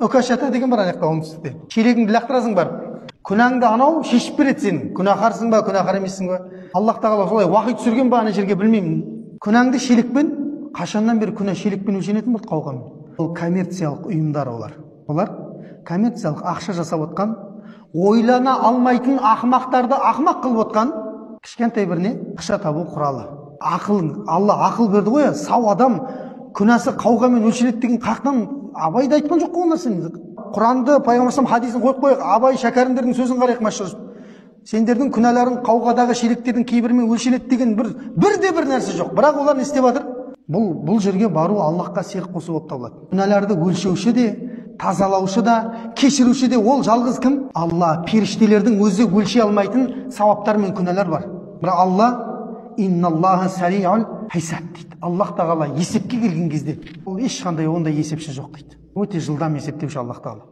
Өкашата деген бар ана жақта оңтүстікте. Шелегіңді лақтырасың барып. Күнәңді анау шешіп береді сенің. Күнәһарсың ба, күнәһар емессің ба? Аллах тағала солай уақыт түсірген ба ана жерге білмеймін. Күнәңді шелекпен, қашаннан бері күнә шелекпен өлшенетін болды қауғанмен. Ол коммерциялық ұйымдар олар. Олар коммерциялық ақша жасап отқан, ойлана алмайтын ақымақтарды ақымақ қылып отқан кішкентай бір не? Ақша табу құралы. Ақыл, Алла ақыл берді ғой, сау адам күнәсі қауғамен өлшенеді деген қақтан Абай да айтқан жоқ қой ол нәрсені. Құранды, пайғамбар хадисін қойып қойық, Абай шәкәрімдердің сөзін қарайық машығыз. Сендердің күнәларың қауғадағы шелектердің кейбірімен өлшенеді деген бір нәрсе жоқ. Бірақ олар не істеп жатыр? Бұл жерге бару Аллахқа серік қосу болып табылады. Күнәларды өлшеуші де, тазалаушы да, кешіруші де ол жалғыз кім? Алла, періштелердің өзі өлшей алмайтын сауаптар мен күнәлар бар. Бірақ Алла инналлаха сариул хисаб дейді. Аллах тағала есепке келген кезде ол ешқандай ондай есепші жоқ дейді. Өте жылдам есептеуші Аллах тағала.